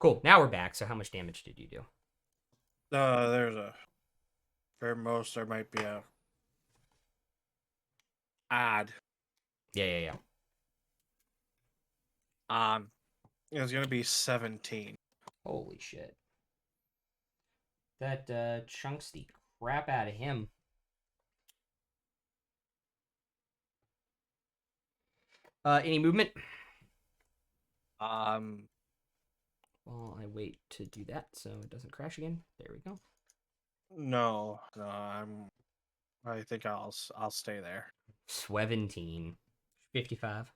Cool. Now we're back. So how much damage did you do? There's a. For most, there might be a. Odd. Yeah. It's gonna be 17. Holy shit. That chunks the crap out of him. Any movement? Well, I wait to do that so it doesn't crash again. There we go. No, I think I'll stay there. 17. 55.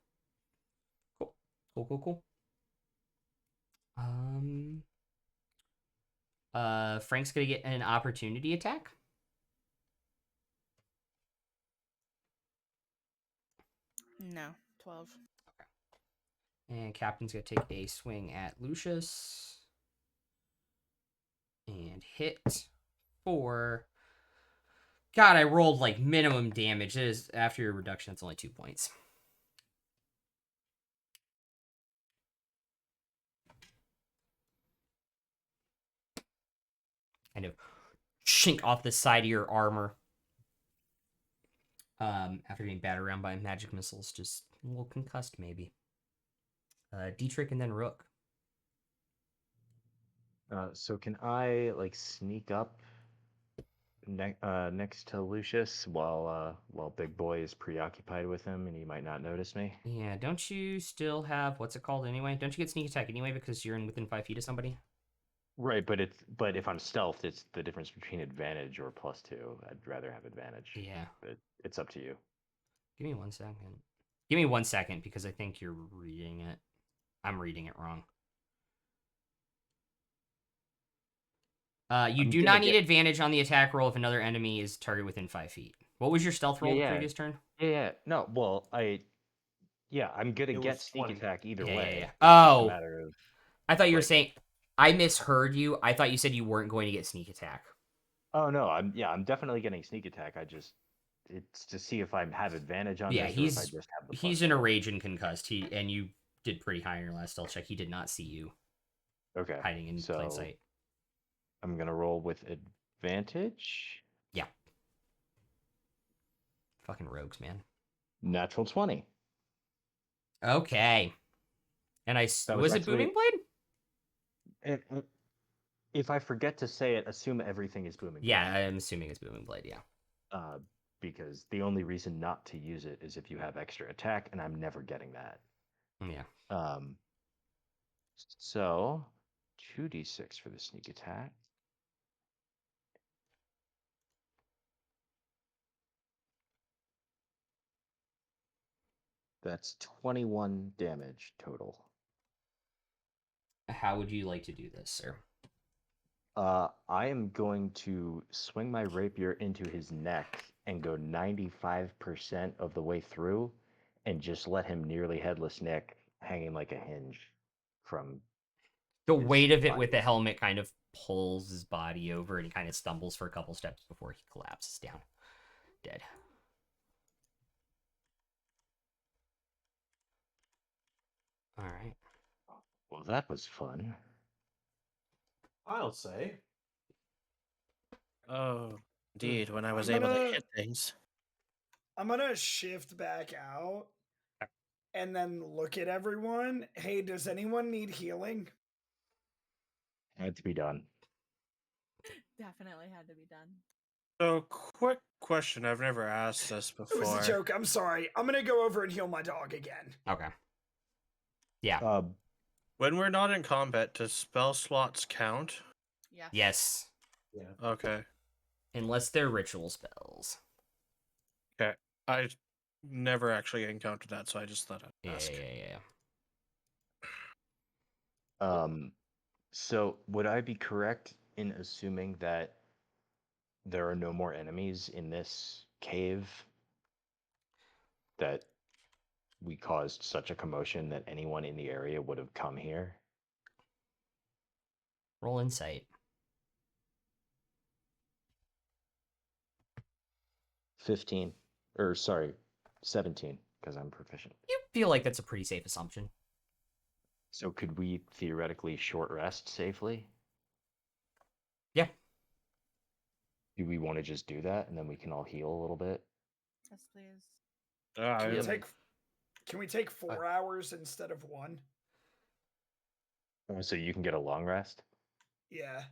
Cool. Frank's gonna get an opportunity attack. No, 12. And Captain's gonna take a swing at Lucius. And hit for. God, I rolled like minimum damage. It is after your reduction, it's only 2 points. Kind of chink off the side of your armor. After being battered around by magic missiles, just a little concussed maybe. Dietrich and then Rook. So can I like sneak up next to Lucius while Big Boy is preoccupied with him and he might not notice me? Yeah, don't you still have what's it called anyway? Don't you get sneak attack anyway because you're within 5 feet of somebody? Right, but if I'm stealthed, it's the difference between advantage or +2. I'd rather have advantage. Yeah. But it's up to you. Give me 1 second. Give me 1 second because I think you're reading it. I'm reading it wrong. You do not need advantage on the attack roll if another enemy is target within 5 feet. What was your stealth roll the previous turn? Yeah. No, well, I'm gonna get sneak 20. attack either way. Yeah. It's Oh, just a matter of, I thought you were saying. I misheard you. I thought you said you weren't going to get sneak attack. Oh no, I'm definitely getting sneak attack. It's to see if I have advantage on this or if I just have the he's in a rage and concussed. And you did pretty high in your last stealth check. He did not see you. Okay. Hiding in plain sight. I'm gonna roll with advantage. Yeah. Fucking rogues, man. Natural 20. Okay. And was it Booming Blade? If I forget to say it, assume everything is Booming Blade. Yeah, I'm assuming it's Booming Blade, yeah. Because the only reason not to use it is if you have extra attack, and I'm never getting that. Yeah. So 2d6 for the sneak attack. That's 21 damage total. How would you like to do this, sir? I am going to swing my rapier into his neck and go 95% of the way through and just let him nearly headless Nick hanging like a hinge from the weight of it with the helmet kind of pulls his body over and he kind of stumbles for a couple steps before he collapses down. Dead. All right. Well, that was fun. I'll say. Oh, indeed, when I was able to hit things. I'm gonna shift back out and then look at everyone. Hey, does anyone need healing? Had to be done. Definitely had to be done. So, quick question. I've never asked this before. It was a joke. I'm sorry. I'm gonna go over and heal my dog again. Okay. Yeah. When we're not in combat, does spell slots count? Yes. Yeah. Okay. Unless they're ritual spells. Okay. I never actually encountered that, so I just thought I'd ask. Yeah. So would I be correct in assuming that there are no more enemies in this cave? That we caused such a commotion that anyone in the area would have come here? Roll insight. 17, because I'm proficient. You feel like that's a pretty safe assumption. So could we theoretically short rest safely? Yeah. Do we want to just do that and then we can all heal a little bit? Yes, please. Can we Yeah. take can we take 4 hours instead of 1? So you can get a long rest? Yeah.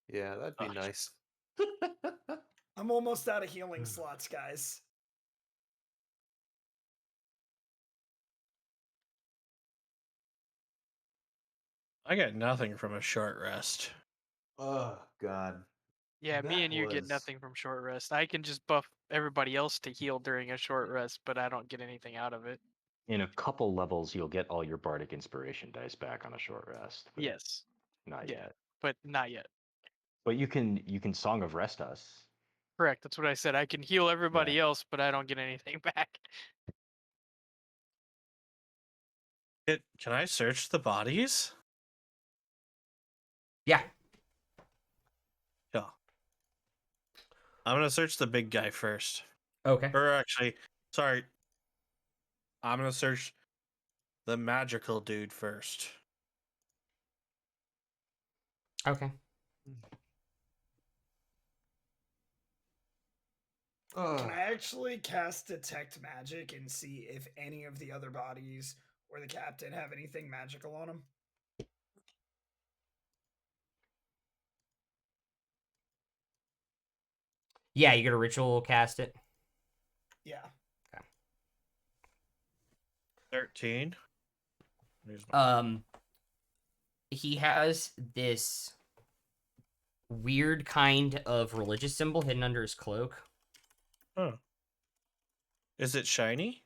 Yeah, that'd be Nice. nice. I'm almost out of healing slots, guys. I get nothing from a short rest. Oh God. Yeah, me That and you get was- nothing from short rest. I can just buff everybody else to heal during a short rest, but I don't get anything out of it. In a couple levels, you'll get all your bardic inspiration dice back on a short rest. But Yes. not Yeah. yet. But not yet. But you can Song of Rest us. Correct. That's what I said. I can heal everybody else, but I don't get anything back. Can I search the bodies? Yeah. Yeah. I'm gonna search the big guy first. Okay. Or actually, sorry. I'm gonna search the magical dude first. Okay. Can I actually cast Detect Magic and see if any of the other bodies or the captain have anything magical on them? Yeah, you get a ritual cast it. Yeah. 13. Here's my- He has this weird kind of religious symbol hidden under his cloak. Oh. Is it shiny?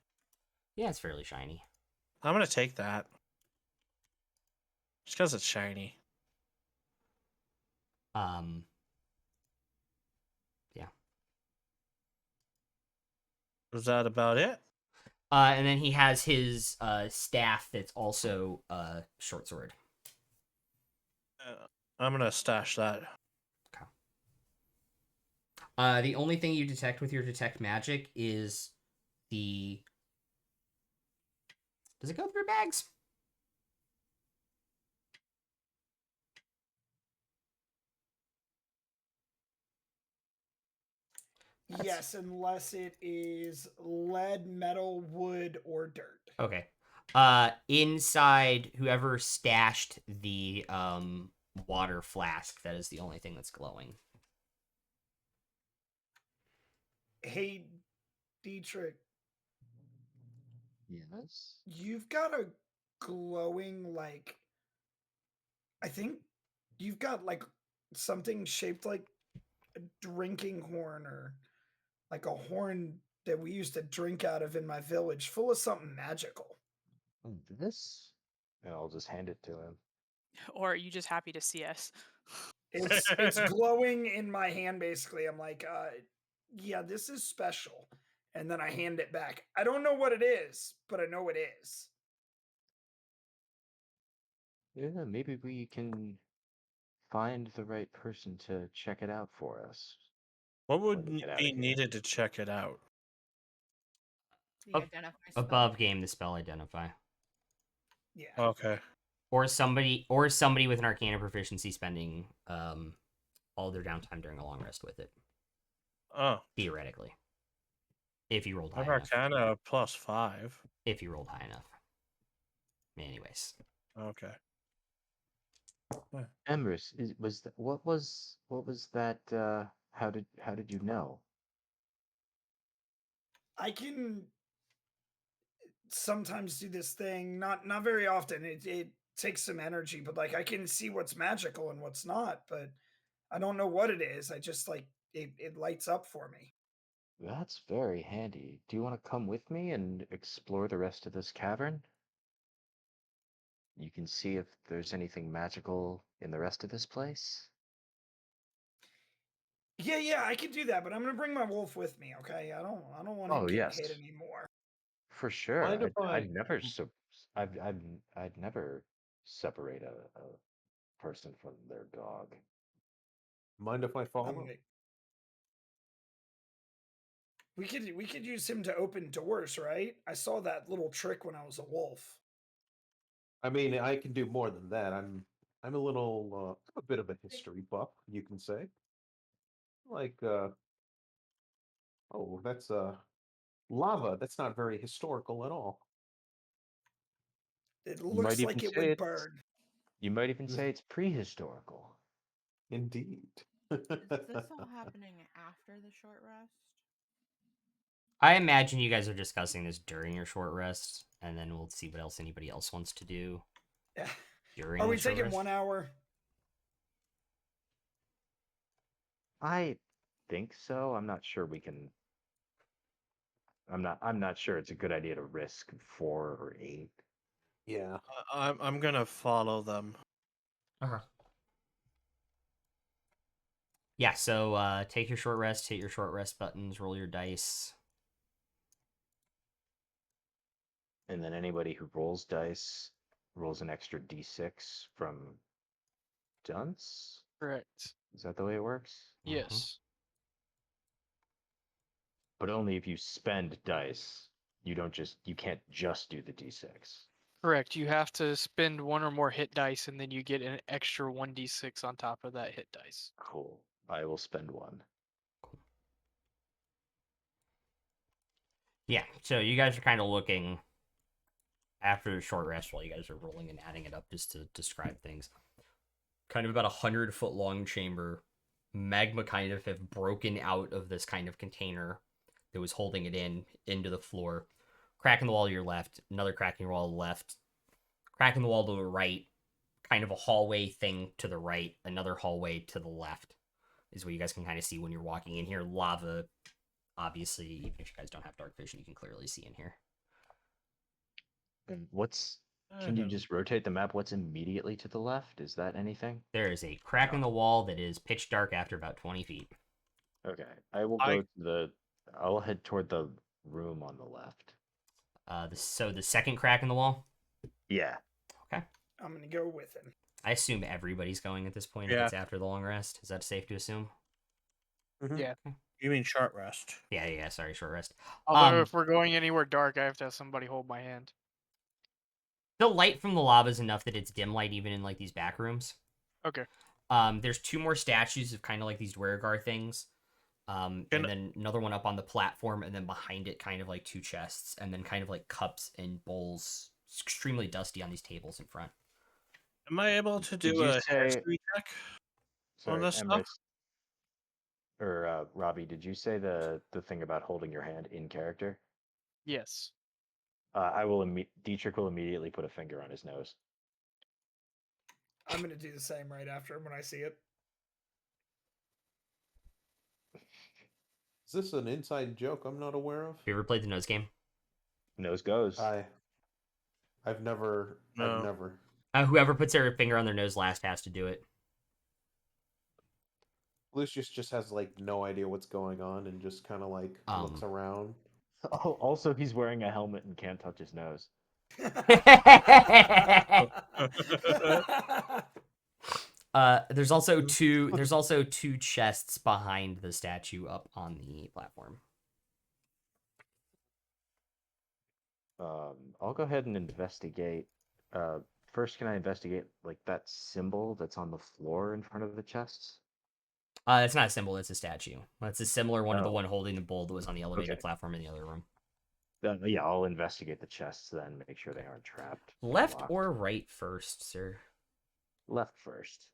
Yeah, it's fairly shiny. I'm gonna take that. Just because it's shiny. Yeah. Is that about it? And then he has his staff that's also short sword. I'm gonna stash that. The only thing you detect with your detect magic is the. Does it go through bags? That's- Yes, unless it is lead, metal, wood, or dirt. Okay. Inside whoever stashed the water flask, that is the only thing that's glowing. Hey, Dietrich, Yes. you've got a glowing, like, I think you've got, like, something shaped like a drinking horn or like a horn that we used to drink out of in my village, full of something magical. This? And I'll just hand it to him. Or are you just happy to see us? It's glowing in my hand, basically. I'm like, yeah, this is special. And then I hand it back. I don't know what it is, but I know it is. Yeah, maybe we can find the right person to check it out for us. What when would we get outta be here. needed to check it out? The identify spell. Above game, the spell identify. Yeah. Okay. Or somebody with an arcana proficiency spending all their downtime during a long rest with it. Oh. Theoretically. If you rolled high I've enough. Arcana +5. If you rolled high enough. Anyways. Okay. Emrys, was that what was that? How did you know? I can sometimes do this thing, not very often. It takes some energy, but like I can see what's magical and what's not, but I don't know what it is. I just like it lights up for me. That's very handy. Do you want to come with me and explore the rest of this cavern? You can see if there's anything magical in the rest of this place. Yeah, I can do that, but I'm gonna bring my wolf with me, okay? I don't want him Oh, getting yes. hit anymore. For sure. Mind if I'd I- never I'd never separate a person from their dog. Mind if I follow? Wait. We could use him to open doors, right? I saw that little trick when I was a wolf. I mean, I can do more than that. I'm a bit of a history buff, you can say. Like, oh, that's lava. That's not very historical at all. It You might looks even like it say would it's. burn. You might even say it's prehistorical. Indeed. Is this all happening after the short rest? I imagine you guys are discussing this during your short rest, and then we'll see what else anybody else wants to do Yeah. during Are the we short taking rest. 1 hour? I think so. I'm not sure we can. I'm not sure it's a good idea to risk 4 or 8. Yeah. I'm gonna follow them. Okay. Yeah, so take your short rest, hit your short rest buttons, roll your dice. And then anybody who rolls dice rolls an extra d6 from dunce. Correct. Is that the way it works? Yes. But only if you spend dice. You can't just do the d6. Correct. You have to spend 1 or more hit dice, and then you get an extra 1d6 on top of that hit dice. Cool. I will spend 1. Yeah, so you guys are kind of looking after the short rest while you guys are rolling and adding it up just to describe things. Kind of about 100-foot long chamber. Magma kind of have broken out of this kind of container that was holding it into the floor. Crack in the wall to your left, another crack in the wall to the left, crack in the wall to the right, kind of a hallway thing to the right, another hallway to the left is what you guys can kind of see when you're walking in here. Lava, obviously, even if you guys don't have dark vision, you can clearly see in here. And can you just rotate the map? What's immediately to the left? Is that anything? There is a crack in the wall that is pitch dark after about 20 feet. Okay. I will I'll head toward the room on the left. So the second crack in the wall? Yeah. Okay. I'm going to go with him. I assume everybody's going at this point if Yeah. it's after the long rest. Is that safe to assume? Yeah. You mean short rest? Yeah, sorry, short rest. Although if we're going anywhere dark, I have to have somebody hold my hand. The light from the lava is enough that it's dim light even in like these back rooms. Okay. There's 2 more statues of kind of like these Duer-Duar things. And then another one up on the platform, and then behind it kind of like 2 chests, and then kind of like cups and bowls. It's extremely dusty on these tables in front. Am I able to Did do you a say- history check on Sorry, this stuff? Emrys, or Robbie, did you say the thing about holding your hand in character? Yes. Dietrich will immediately put a finger on his nose. I'm going to do the same right after him when I see it. Is this an inside joke I'm not aware of? Have you ever played the nose game? Nose goes. I've never. No. I've never. Whoever puts their finger on their nose last has to do it. Lucius just has like no idea what's going on and just kind of like looks around. Oh, also, he's wearing a helmet and can't touch his nose. There's also two chests behind the statue up on the platform. I'll go ahead and investigate. First, can I investigate like that symbol that's on the floor in front of the chests? It's not a symbol, it's a statue. It's a similar one to the Oh. one holding the bowl that was on the elevated Okay. platform in the other room. Yeah, I'll investigate the chests then, make sure they aren't trapped. or Left locked. or right first, sir? Left first.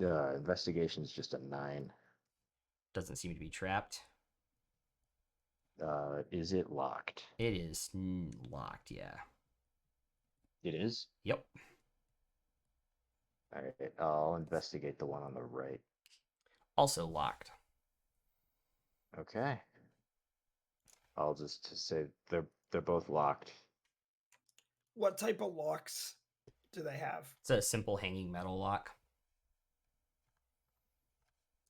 Okay. Investigation's just a 9. Doesn't seem to be trapped. Is it locked? It is locked, yeah. It is? Yep. Alright, I'll investigate the one on the right. Also locked. Okay. I'll just say they're both locked. What type of locks do they have? It's a simple hanging metal lock.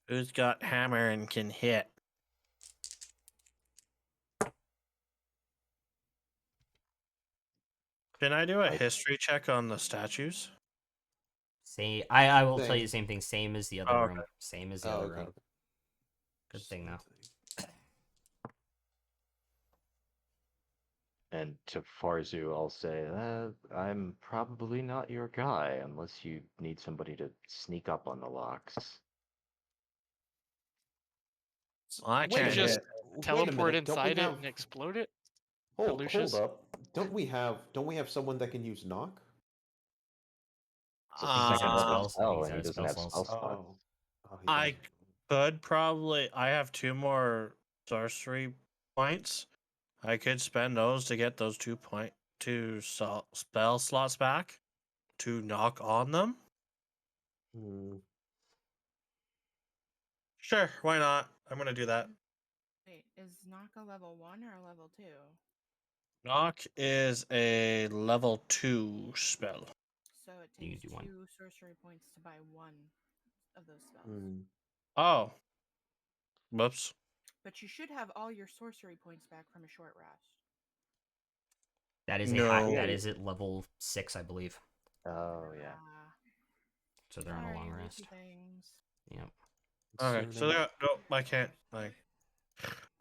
Who's got hammer and can hit? Can I do a history check on the statues? I will tell Same. you the same thing. Same as the other Oh, room. okay. Same as the Oh, other okay. room. Good thing though. And to Farzu, I'll say, I'm probably not your guy unless you need somebody to sneak up on the locks. I Wait Can you can't. a just minute. Wait a teleport minute. Don't we inside it have and explode it? hold Lucius? up? Don't we have someone that can use knock? It's a He's second out of level spells. spell, He's and out he of doesn't spell have slots. spell slots. Oh, he I doesn't. could probably. I have 2 more sorcery points. I could spend those to get those 2 spell slots back to knock on them. Hmm. Sure, why not? I'm gonna do that. Wait, is knock a level 1 or a level 2? Knock is a level 2 spell. So it You takes can do one. 2 sorcery points to buy one of those spells. Hmm. Oh. Whoops. But you should have all your sorcery points back from a short rest. That is a high. No. That is at level 6, I believe. Oh, yeah. So they're on a long Sorry, rest. Lucy things. Yep. Okay, so Concerning- no, I can't. Like,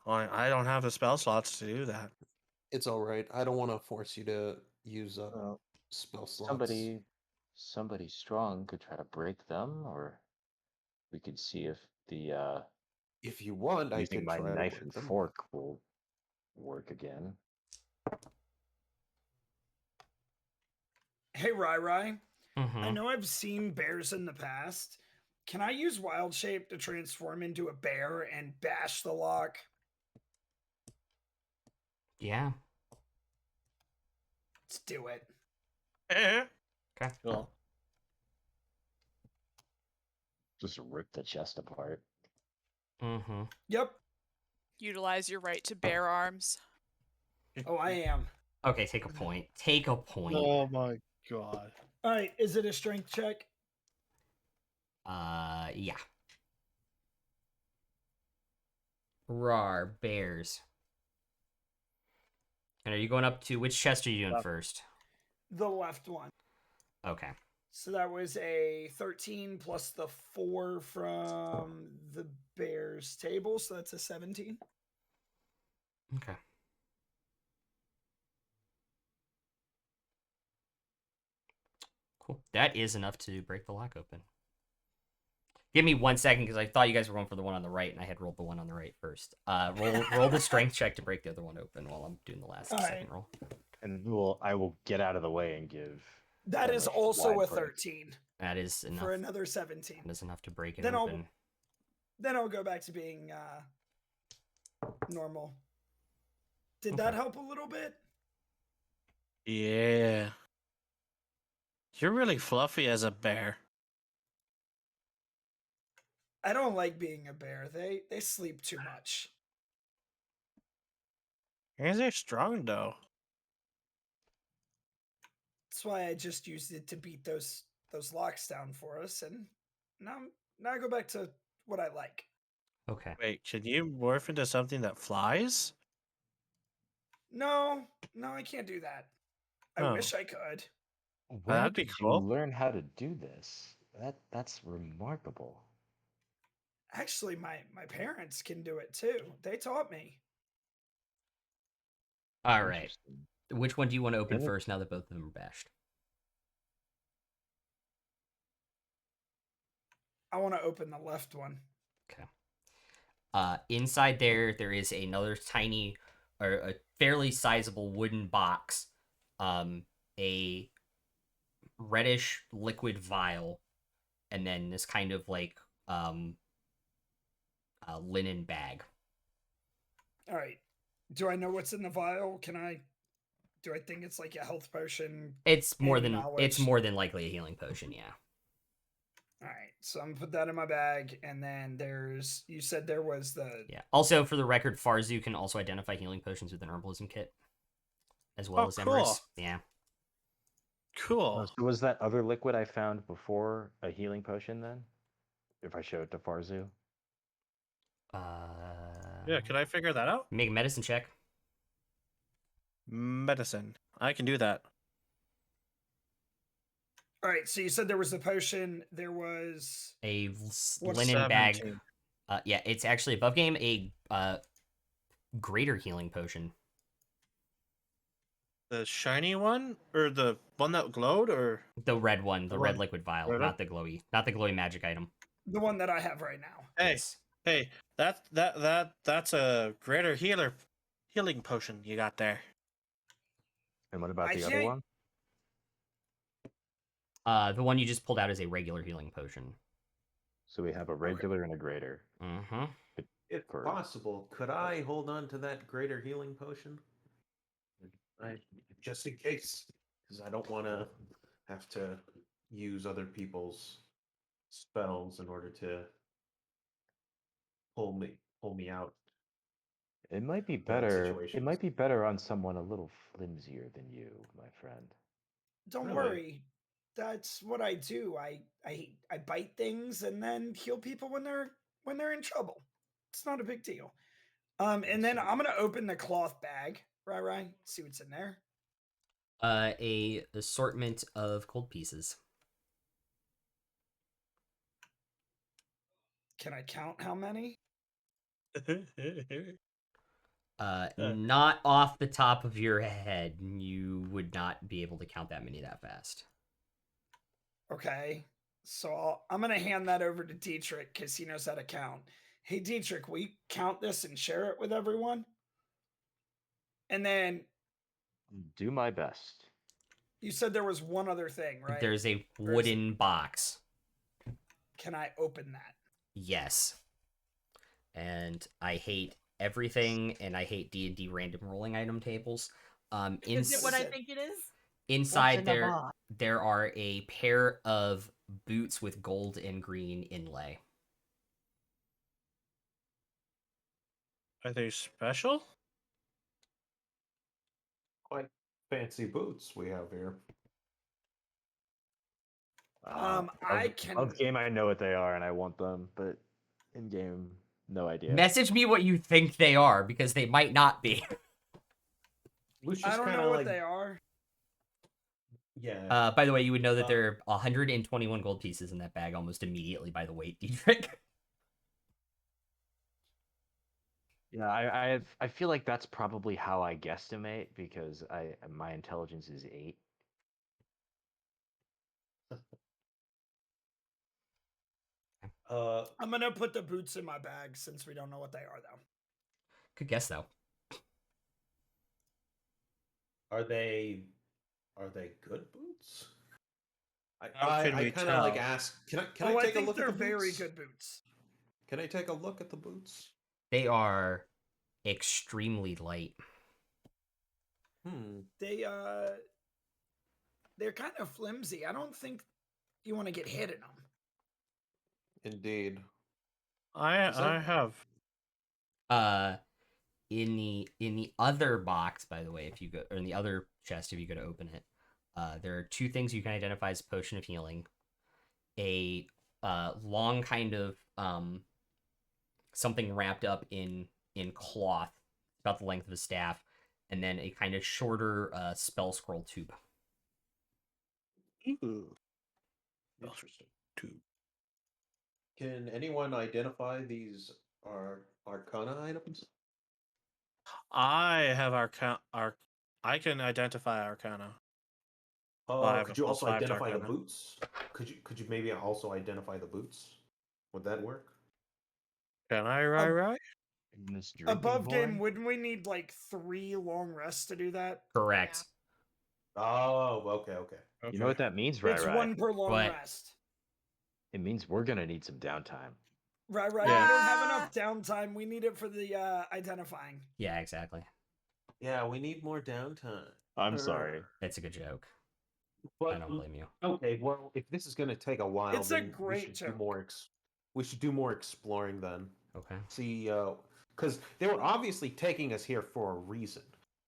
I don't have the spell slots to do that. It's all right. I don't want to force you to use up Well, spell slots. somebody strong could try to break them, or we could see if the If you want, I using can my try to knife break and them. fork will work again. Hey, Rai. I Mm-hmm. know I've seen bears in the past. Can I use Wild Shape to transform into a bear and bash the lock? Yeah. Let's do it. Okay. Cool. Just rip the chest apart. Mm-hmm. Yep. Utilize your right to bear arms. Oh, I am. Okay, take a point. Take a point. Oh my god. All right. Is it a strength check? Yeah. Rar, bears. And are you going up to which chest are you doing first? The left one. Okay. So that was a 13 plus the 4 from the bear's table. So that's a 17. Okay. Cool. That is enough to break the lock open. Give me 1 second because I thought you guys were going for the one on the right, and I had rolled the one on the right first. Roll the strength check to break the other one open while I'm doing the last All second right. roll. And I will get out of the way and give. That them is a also wide a berth. 13 That is enough. for another 17. That is enough to break it Then open. I'll go back to being normal. Did Okay. that help a little bit? Yeah. You're really fluffy as a bear. I don't like being a bear. They sleep too much. You're so strong though. That's why I just used it to beat those locks down for us, and now I go back to what I like. Okay. Wait, can you morph into something that flies? No, I can't do that. I Oh. wish I could. Where That'd be did cool. you learn how to do this? That's remarkable. Actually, my parents can do it too. They taught me. All right. Interesting. Which one do you want to open Really? first now that both of them are bashed? I want to open the left one. Okay. Inside there is another tiny or a fairly sizable wooden box. A reddish liquid vial, and then this kind of like linen bag. All right. Do I know what's in the vial? Do I think it's like a health potion? It's more Any than knowledge? likely a healing potion, yeah. All right. So I'm gonna put that in my bag, and then you said there was the Yeah. Also, for the record, Farzu can also identify healing potions with an herbalism kit, as well Oh, as cool. Emrys. Yeah. Cool. So was that other liquid I found before a healing potion then? If I show it to Farzu? Yeah, can I figure that out? Make a medicine check. Medicine. I can do that. All right. So you said there was the potion. There was A What's linen bag. 17. Yeah, it's actually above game a greater healing potion. The shiny one or the one that glowed or The red one, the red one- liquid vial, red one? not the glowy magic item. The one that I have right now. Hey, Yes. hey, that's a greater healing potion you got there. And what about I the other can't- one? The one you just pulled out is a regular healing potion. So we have a regular and a greater. Mm-hmm. If For- possible, could I hold on to that greater healing potion? Just in case, because I don't want to have to use other people's spells in order to pull me out. It might be Bad better. It situations. might be better on someone a little flimsier than you, my friend. Don't Really? worry. That's what I do. I bite things and then heal people when they're in trouble. It's not a big deal. And then I'm gonna open the cloth bag, right? See what's in there. A assortment of gold pieces. Can I count how many? Not off the top of your head. You would not be able to count that many that fast. Okay. So I'm gonna hand that over to Dietrich because he knows how to count. Hey Dietrich, will you count this and share it with everyone? And then Do my best. you said there was one other thing, right? There's a Where is wooden box. Can I open that? Yes. And I hate everything, and I hate D&D random rolling item tables. Is it what I Ins- think it is? Inside there are a pair of boots with gold and green inlay. Are they special? Quite fancy boots we have here. I can. Of game, I know what they are, and I want them, but in game, no idea. Message me what you think they are, because they might not be. Lucius I don't kinda know what like, they are. Yeah. By the way, you would know that there are 121 gold pieces in that bag almost immediately by the weight, Dietrich. Yeah, I feel like that's probably how I guesstimate because my intelligence is 8. I'm gonna put the boots in my bag since we don't know what they are, though. Good guess, though. Are they good boots? How can I we kind of like tell? ask. Can Oh, I I take a think look they're at the very boots? good boots. Can I take a look at the boots? They are extremely light. They're kind of flimsy. I don't think you want to get hit in them. Indeed. I have. In the other box, by the way, if you go, or in the other chest, if you go to open it, there are two things you can identify as potion of healing. A long kind of something wrapped up in cloth, about the length of a staff, and then a kind of shorter spell scroll tube. Ooh. Interesting. Can anyone identify these arcana items? I have I can identify Arcana. Well, I have Could a you plus also 5 to identify the Arcana. boots? Could you maybe also identify the boots? Would that work? Can I? Right. In this drinking Above game, horn? wouldn't we need like 3 long rests to do that? Correct. Oh, okay. You know what that means, It's right? one per long What? rest. It means we're gonna need some downtime. Right. Yeah. We don't have enough downtime. We need it for the identifying. Yeah, exactly. Yeah, we need more downtime. I'm sorry. It's a good joke. But I don't blame you. okay, well, if this is going to take a while, It's a then we great should do joke. more. We should do more exploring then. Okay. See, because they were obviously taking us here for a reason.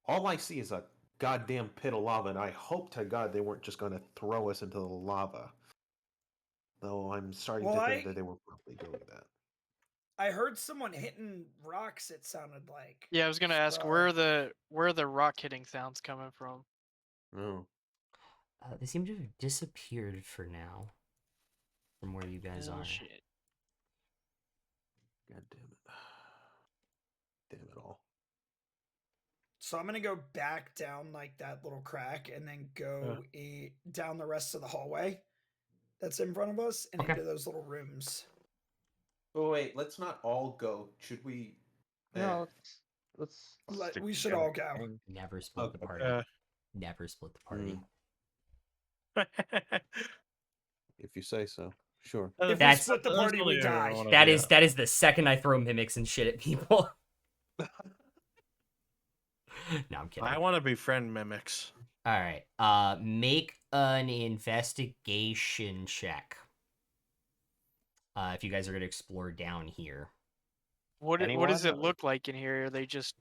All I see is a goddamn pit of lava, and I hope to God they weren't just going to throw us into the lava. Though I'm starting Well, to think that they were probably doing that. I heard someone hitting rocks. It sounded like. Yeah, I was gonna ask So- where are the rock hitting sounds coming from? Oh, They seem to have disappeared for now from where you guys are. Shit. God damn it! Damn it all! So I'm gonna go back down like that little crack and then go down the rest of the hallway that's in front of us and Okay. into those little rooms. Oh wait, let's not all go. Should we? No, let's stick We should together. all go. Gang. Never split the Okay. party. Never split the party. If you say so. Sure. If we That's- split the That's party, we only die. one of That you. is that is the second I throw mimics and shit at people. No, I'm kidding. I want to befriend mimics. All right. Make an investigation check. If you guys are gonna explore down here, What does Anyone? it look like in here? Are they just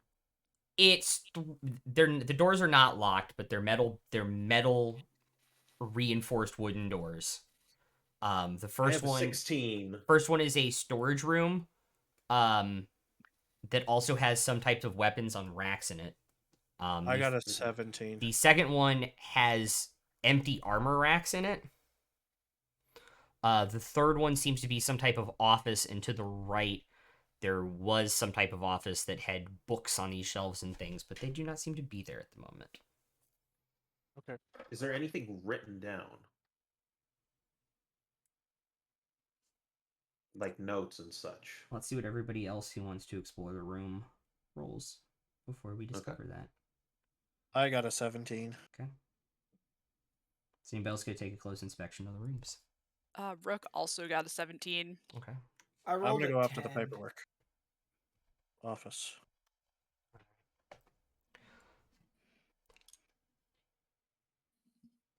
the doors are not locked, but they're metal reinforced wooden doors. The I first have a one 16. First one is a storage room, that also has some types of weapons on racks in it. I got a 17. The second one has empty armor racks in it. The third one seems to be some type of office, and to the right, there was some type of office that had books on these shelves and things, but they do not seem to be there at the moment. Is there anything written down? Like notes and such. Let's see what everybody else who wants to explore the room rolls before we discover that. I got a 17. Okay. So anybody else going to take a close inspection of the rooms? Rook also got a 17. Okay. I I'm rolled gonna a go after the 10. paperwork. Office.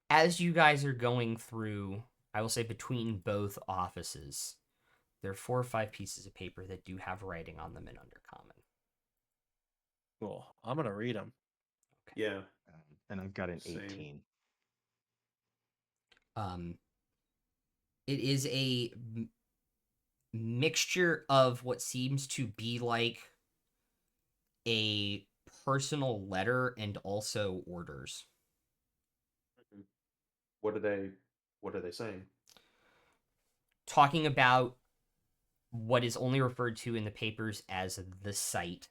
As you guys are going through, I will say between both offices, there are 4 or 5 pieces of paper that do have writing on them in Undercommon. Cool. I'm gonna read them. Yeah. And I've got an Same. 18. It is a mixture of what seems to be like a personal letter and also orders. What are they saying? Talking about what is only referred to in the papers as the site.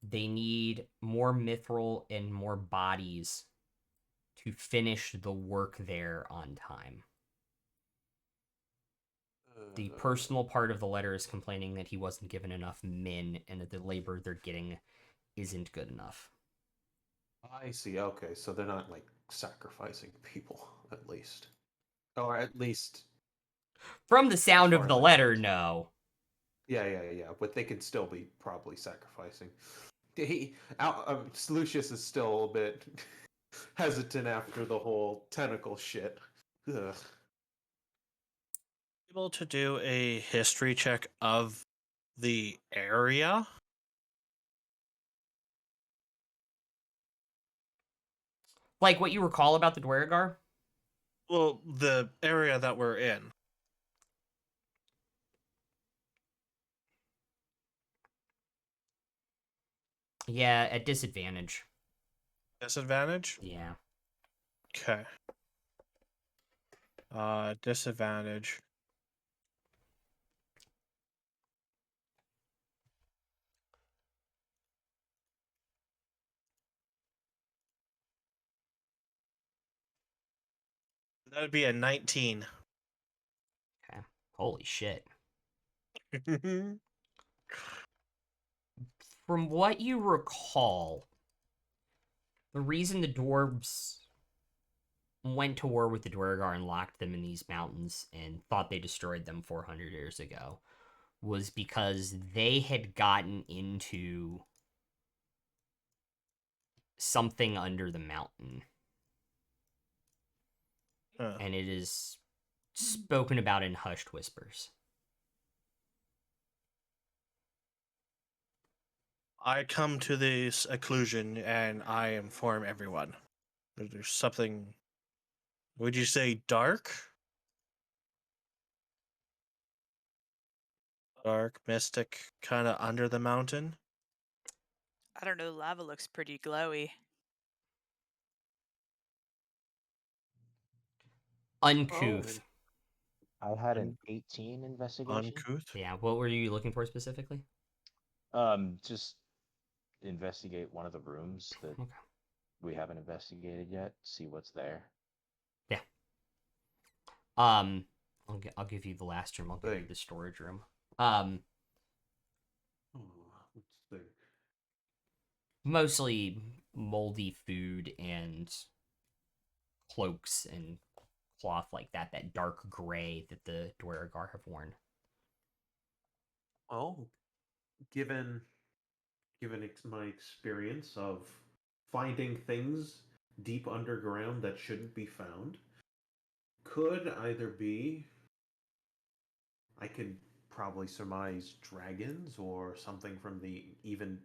They need more mithril and more bodies to finish the work there on time. The personal part of the letter is complaining that he wasn't given enough min and that the labor they're getting isn't good enough. I see. Okay, so they're not like sacrificing people, at least, or at least. From the sound As of far the as I letter, can no. Yeah. But they could still be probably sacrificing. Lucius is still a bit hesitant after the whole tentacle shit. Ugh. Able to do a history check of the area. Like what you recall about the Duer-Duar? Well, the area that we're in. Yeah, at disadvantage. Disadvantage? Yeah. Okay. Disadvantage. That would be a 19. Okay. Holy shit. From what you recall, the reason the dwarves went to war with the Duer-Duar and locked them in these mountains and thought they destroyed them 400 years ago was because they had gotten into something under the mountain. Huh. And it is spoken about in hushed whispers. I come to this conclusion and I inform everyone. There's something. Would you say dark? Dark, mystic, kind of under the mountain? I don't know, lava looks pretty glowy. Uncouth. I had an 18 investigation. Uncouth? Yeah, what were you looking for specifically? Just investigate one of the rooms that Okay. we haven't investigated yet. See what's there. Yeah. I'll give you the last room. I'll give you Thanks. the storage room. Oh, let's see. Mostly moldy food and cloaks and cloth like that. That dark gray that the Duer-Duar have worn. Well, given my experience of finding things deep underground that shouldn't be found, could either be I could probably surmise dragons or something from the even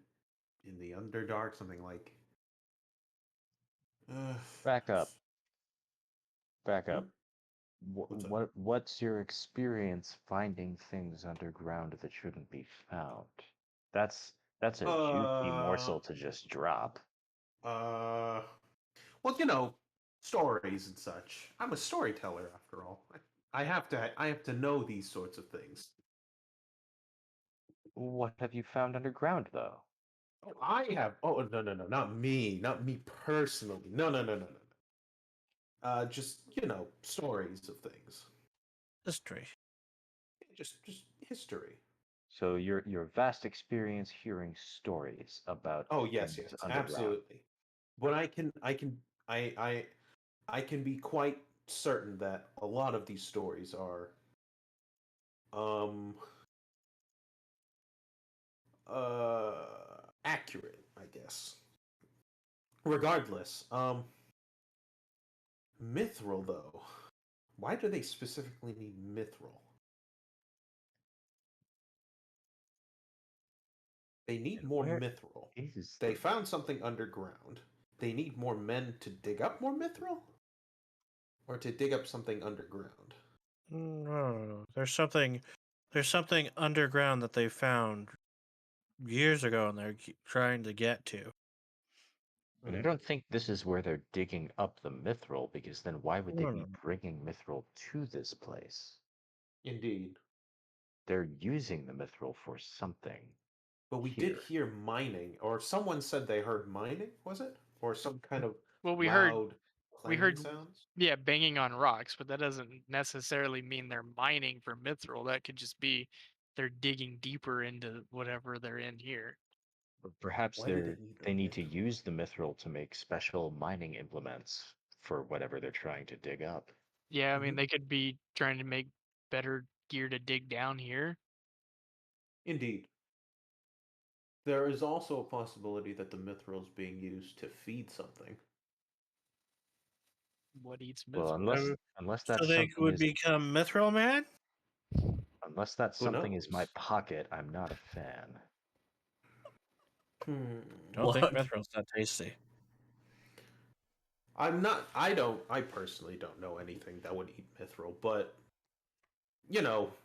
in the Underdark, something like uh, Back up. Back hmm? up. What's up? What's your experience finding things underground that shouldn't be found? That's a juicy Uh morsel to just drop. uh well, you know, stories and such. I'm a storyteller after all. I have to know these sorts of things. What have you found underground, though? Oh, I have. Oh, no, not me personally. No. Just stories of things. History. Just history. So your vast experience hearing stories about Oh yes, things yes, underground. absolutely. But I I can be quite certain that a lot of these stories are um accurate, I guess. Regardless, mithril though. Why do they specifically need mithril? They need And more where mithril. is They the found something underground. They need more men to dig up more mithril? Or to dig up something underground? No. There's something underground that they found years ago, and they're trying to get to. And I Hmm. don't think this is where they're digging up the mithril, because then why would they be No. bringing mithril to this place? Indeed. They're using the mithril for something But we did here. hear mining, or someone said they heard mining, was it? Or some kind of Well, loud we clanging heard sounds? yeah, banging on rocks, but that doesn't necessarily mean they're mining for mithril. That could just be they're digging deeper into whatever they're in here. Or perhaps Why do they need they need to mithril? use the mithril to make special mining implements for whatever they're trying to dig up. Yeah, I mean Mhm. they could be trying to make better gear to dig down here. Indeed. There is also a possibility that the mithril is being used to feed something. What eats Well, mithril? unless So that's they something would is become Mithril Man? Who my knows? pocket, I'm not a fan. Hmm. Don't think What? Mithril's that tasty. I personally don't know anything that would eat mithril, but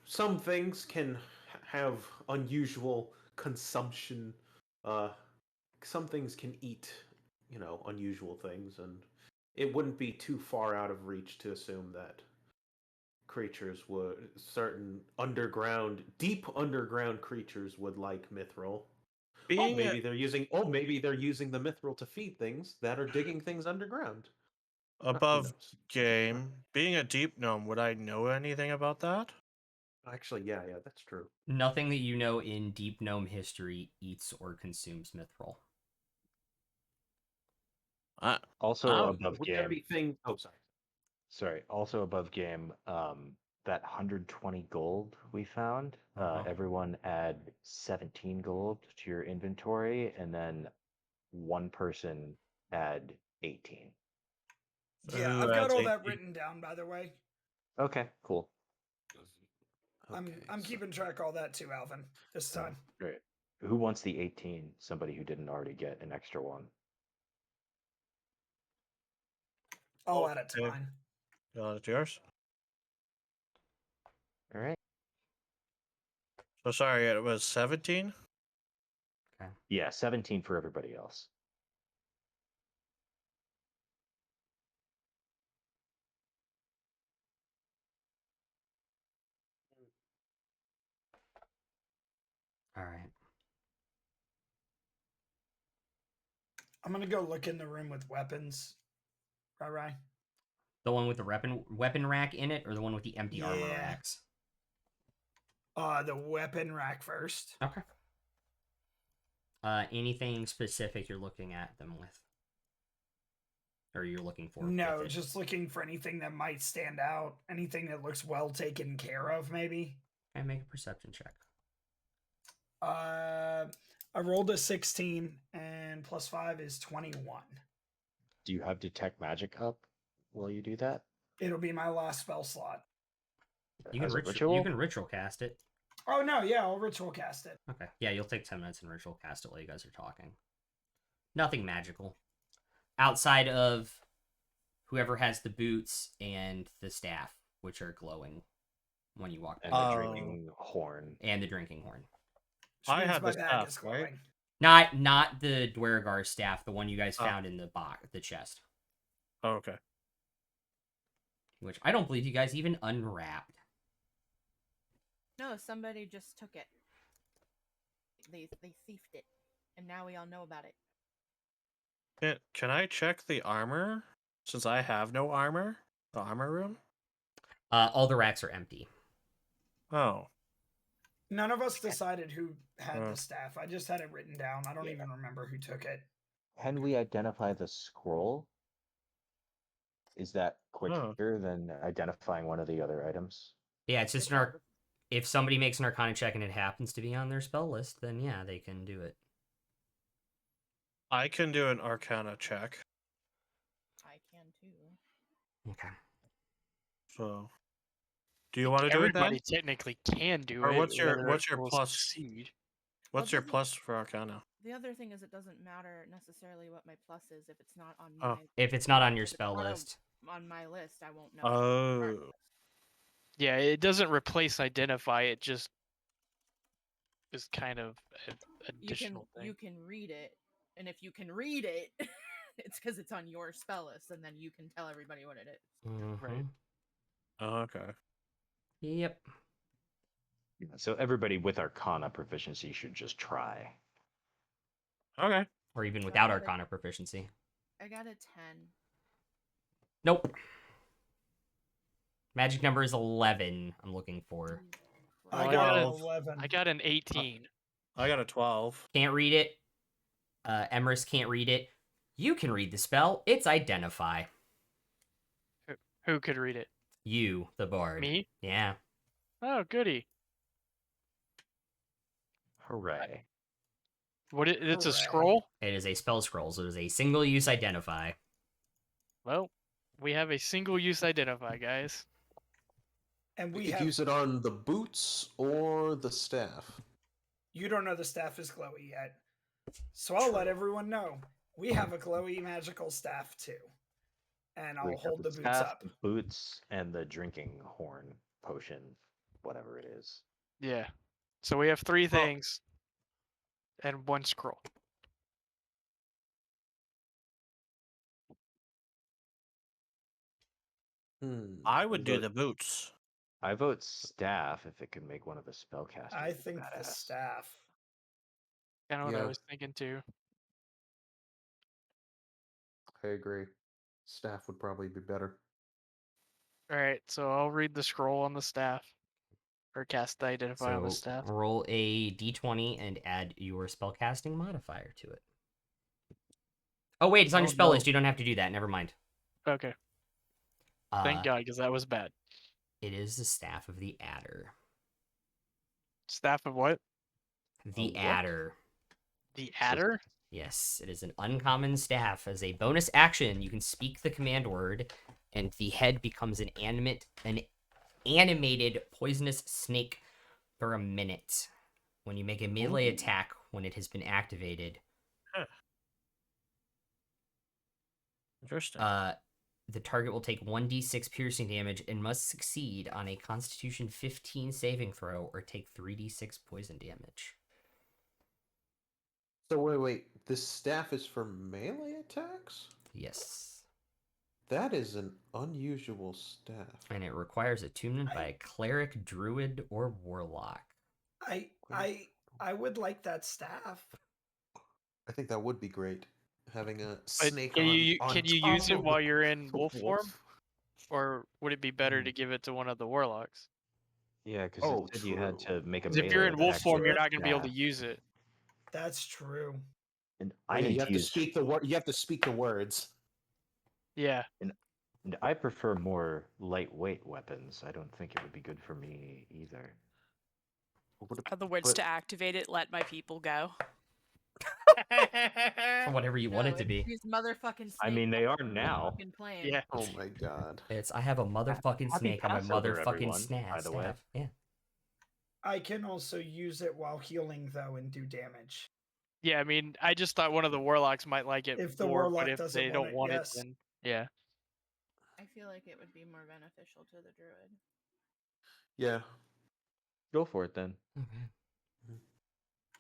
some things can have unusual consumption. Uh, some things can eat, unusual things, and it wouldn't be too far out of reach to assume that certain deep underground creatures would like mithril. Being a, Maybe they're using the mithril to feed things that are digging things underground. Who above knows? game, being a deep gnome, would I know anything about that? Actually, yeah, that's true. Nothing that you know in Deep Gnome history eats or consumes mithril. I, Also I'm above Would there game, be things? Oh, sorry. also above game, that 120 gold we found, Uh-huh. everyone add 17 gold to your inventory, and then one person add 18. so Yeah, who I've got adds all that 18? written down, by the way. Okay, cool. I'm keeping track of all that too, Alvin. This time. Great. Who wants the 18? Somebody who didn't already get an extra one. I'll add it to Okay. mine. It's yours. All right. So sorry, it was 17. Okay. Yeah, 17 for everybody else. All right. I'm gonna go look in the room with weapons. Right. The one with the weapon rack in it, or the one with the empty armor Yeah. racks? The weapon rack first. Okay. Anything specific you're looking at them with? Or you're looking for? No, with it? just looking for anything that might stand out. Anything that looks well taken care of, maybe. Okay, make a perception check. I rolled a 16, and +5 is 21. Do you have detect magic up while you do that? It'll be my last spell slot. You can As a You can ritual cast it. Oh no, yeah, I'll ritual cast it. Okay. Yeah, you'll take 10 minutes and ritual cast it while you guys are talking. Nothing magical. Outside of whoever has the boots and the staff, which are glowing when you walk And by. the drinking horn. And the drinking horn. Which I means had my the bag is staff, right? glowing. Not the Duer-Duar staff, the one you guys Oh. found in the chest. Oh, okay. Which I don't believe you guys even unwrapped. No, somebody just took it. They thiefed it, and now we all know about it. Can I check the armor? Since I have no armor? The armor room? All the racks are empty. Oh. None of us decided who had Oh. the staff. I just had it written down. I don't even remember who took it. Can we identify the scroll? Is that quicker than identifying one of the other items? Yeah, it's just if somebody makes an Arcana check and it happens to be on their spell list, then yeah, they can do it. I can do an Arcana check. I can too. Okay. So, do you want to do it Everybody then? technically can do Or it. what's your whether it will plus? succeed. What's Well, your plus for Arcana? The other thing is, it doesn't matter necessarily what my plus is if it's not on Oh. my. If it's not on your if it's spell not list. on my list, I won't know. Oh. regardless. Yeah, it doesn't replace identify. It just is kind of an additional thing. You can read it, and if you can read it, it's because it's on your spell list, and then you can tell everybody what it is. Mhm. Oh, okay. Yep. So everybody with Arcana proficiency should just try. Okay. Or even without got it. Arcana proficiency. I got a 10. Nope. Magic number is 11. I'm looking for. I I got got an a- 11. I got an 18. I got a 12. Can't read it. Emrys can't read it. You can read the spell. It's identify. Who could read it? You, the bard. Me? Yeah. Oh, goody. Hooray. It's a Hooray. scroll? It is a spell scroll, so it is a single use identify. Well, we have a single-use identify, guys. And We we could have. use it on the boots or the staff. You don't know the staff is glowy yet. So I'll let everyone know. We have a glowy magical staff too. And We I'll have hold the boots staff, up. the boots, and the drinking horn potion, whatever it is. Yeah. So we have three Well- things and one scroll. I would do Vote- the boots. I vote staff if it could make one of the spellcasters. I look think the badass. staff. Kind of what I Yeah. was thinking too. I agree. Staff would probably be better. All right, so I'll read the scroll on the staff, or cast the identify on the So staff. roll a d20 and add your spellcasting modifier to it. Oh wait, it's on your Oh, spell no. list. You don't have to do that. Never mind. Okay, thank God, because that was bad. It is the staff of the adder. Staff of what? The what? adder. The adder? Yes, it is an uncommon staff. As a bonus action, you can speak the command word, and the head becomes an animated poisonous snake for a minute. When you make a melee attack when it has been activated, Interesting. the target will take 1d6 piercing damage and must succeed on a Constitution 15 saving throw or take 3d6 poison damage. So wait. This staff is for melee attacks? Yes. That is an unusual staff. And it requires attunement by a cleric, druid, or warlock. I would like that staff. I think that would be great. having a But snake can on you on can you top use it of while you're in a wolf form, wolf. or would it be better Hmm. to give it to one of the warlocks? Yeah, because it Oh, said you had true. to make a 'Cause if you're melee in wolf attack That's form, with you're true. not going to be able to staff. use it. That's true. And Oh, I yeah, need you have to to use speak the word. You have to speak the words. Yeah. and I prefer more lightweight weapons. I don't think it would be good for me either. Are the words But to activate it, let my people go? For whatever you want it to it's be. these motherfucking snakes. I mean, they are on the now. fucking plane. Yeah. oh my god. It's I have a motherfucking Happy snake on my Passover, motherfucking everyone, by the way. staff. Yeah. I can also use it while healing though and do damage. Yeah, I mean, I just thought one of the warlocks might like it If the more, warlock but if doesn't they want don't it, want it, yes. then yeah. I feel like it would be more beneficial to the druid. Yeah. Go for it then. Okay.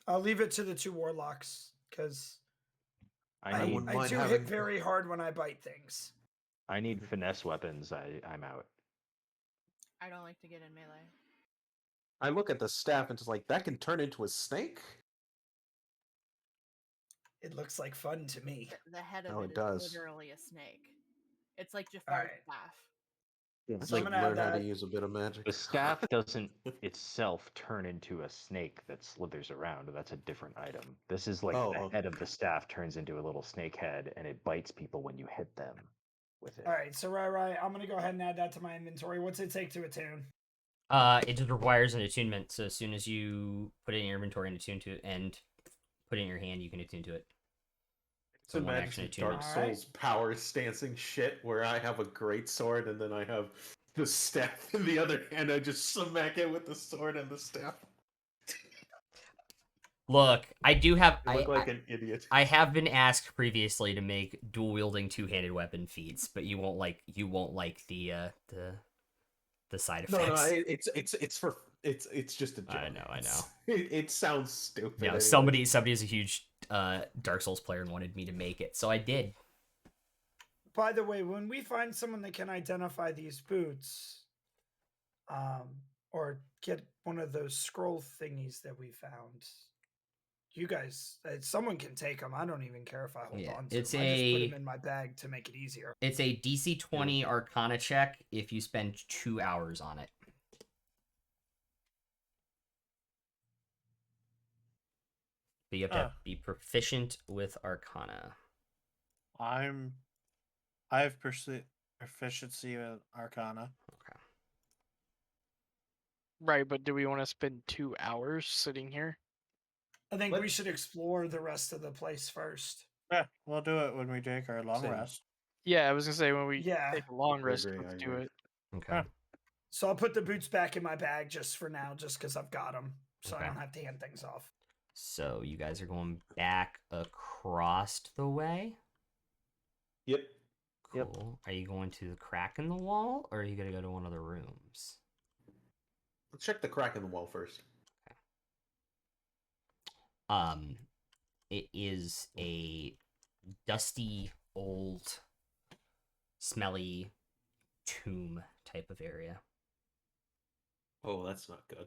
I'll leave it to the 2 warlocks because I I need wouldn't I mind do having. hit very hard when I bite things. finesse weapons. I'm out. I don't like to get in melee. I look at the staff and it's like that can turn into a snake. It looks like fun to me. The head of Oh, it it is does. literally a snake. It's like Jafar's Alright. staff. It's So I'm like gonna add learn how to that. use a bit of magic. The staff doesn't itself turn into a snake that slithers around. That's a different item. This is like the okay. head of the staff turns into a little snake head, and it bites people when you hit them with it. Alright, so right, I'm gonna go ahead and add that to my inventory. What's it take to attune? It just requires an attunement. So as soon as you put it in your inventory and attune to it, and put it in your hand, you can attune to it. So one imagine action some attunement. Dark Alright. Souls power stancing shit where I have a great sword and then I have the staff in the other hand. I just smack it with the sword and the staff. Look, I do have. I look like an idiot. I have been asked previously to make dual wielding two-handed weapon feats, but you won't like the side No, effects. it's just a joke. I know. It sounds stupid. Yeah, anyway. somebody is a huge Dark Souls player and wanted me to make it, so I did. By the way, when we find someone that can identify these boots, or get one of those scroll thingies that we found, you guys, someone can take them. I don't even care if I hold on to it's them. I just put them in my bag to make it easier. It's a DC 20 Arcana check if you spend 2 hours on it. But you have to be proficient with Arcana. I have proficiency with Arcana. Okay. Right, but do we want to spend 2 hours sitting here? I think What? we should explore the rest of the place first. Yeah, we'll do it when we take our long Same. rest. Yeah, I was gonna say when we Yeah. take a long I rest, agree, let's I do agree. it. Okay. So I'll put the boots back in my bag just for now, just because I've got them, so Okay. I don't have to hand things off. So you guys are going back across the way? Yep. Yep. Cool. Are you going to the crack in the wall, or are you going to go to one of the rooms? Let's check the crack in the wall first. It is a dusty, old, smelly tomb type of area. Oh, that's not good.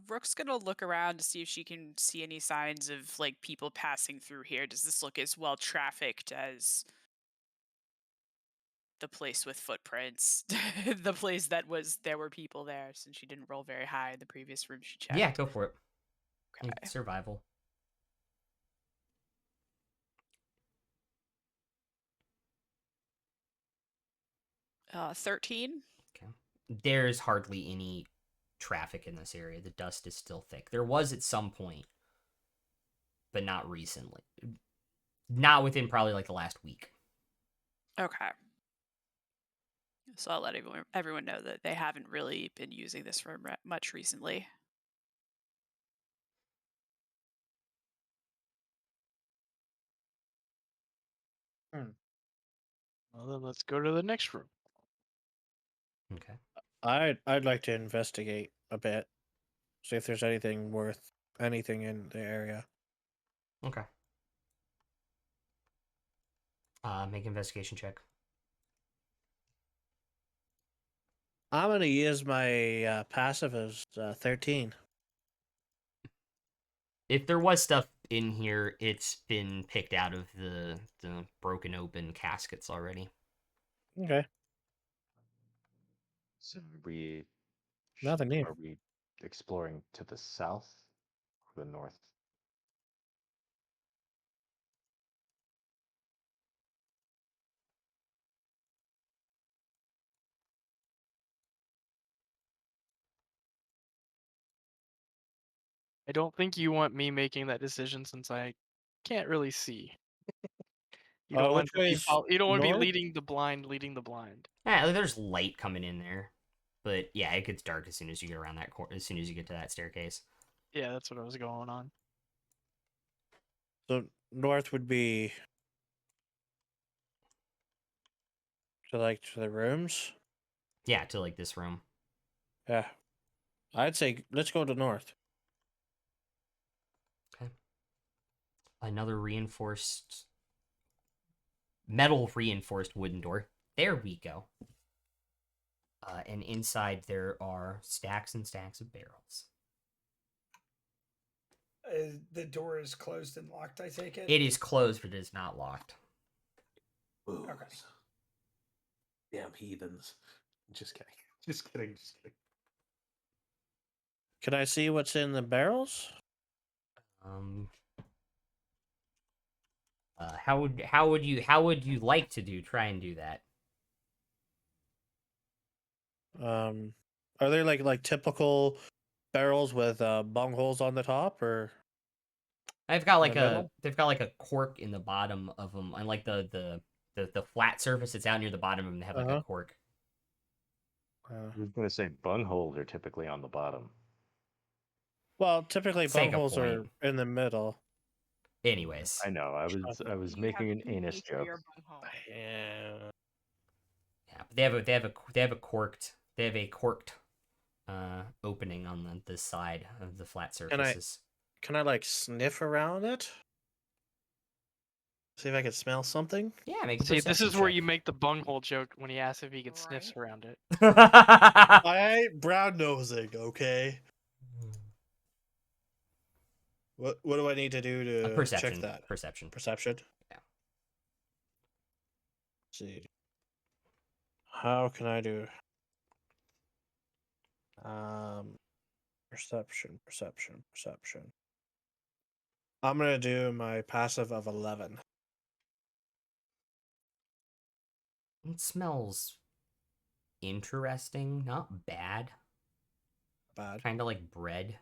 Rook's gonna look around to see if she can see any signs of like people passing through here. Does this look as well trafficked as the place with footprints? The place that there were people there, since she didn't roll very high in the previous room she checked. Yeah, go for it. Okay. Survival. Uh, 13. Okay. There's hardly any traffic in this area. The dust is still thick. There was at some point, but not recently. Not within probably like the last week. Okay. So I'll let everyone know that they haven't really been using this room much recently. Well, then let's go to the next room. Okay. I'd like to investigate a bit, see if there's anything in the area. Okay. Make investigation check. I'm gonna use my passive as 13. If there was stuff in here, it's been picked out of the broken open caskets already. Okay. So we Nothing new. are we exploring to the south or the north? I don't think you want me making that decision since I can't really see. You don't want Which to way be is you don't want to be north? leading the blind. Yeah, there's light coming in there, but yeah, it gets dark as soon as you get around that as soon as you get to that staircase. Yeah, that's what I was going on. So north would be to the rooms. Yeah, to like this room. Yeah, I'd say let's go to north. Okay. Another reinforced metal reinforced wooden door. There we go. And inside there are stacks and stacks of barrels. The door is closed and locked, I take it? It is closed, but it is not locked. Booze. Okay. Damn heathens. Just kidding. Just kidding. Just kidding. Can I see what's in the barrels? How would you like to try and do that? Are they like typical barrels with bung holes on the top, or They've got like the middle? a cork in the bottom of them, and like the flat surface that's out near the bottom of them, they have like a cork. I was going to say bungholes are typically on the bottom. Well, typically Let's take bung a holes are point. in the middle. Anyways, I know. I was You have making an to pay anus for joke. your bunghole. Yeah. yeah, but they have a corked opening on this side of the flat surfaces. Can I like sniff around it? See if I can smell something. Yeah, make a See, this perception is where check. you make the bunghole joke when he asks if he can sniff Right. around it. I ain't brown nosing, okay? What do I need to do to Perception. check that? Perception. Perception. Yeah. Let's see. How can I do? Perception. I'm gonna do my passive of 11. It smells interesting, not bad. Bad. Kind of like bread.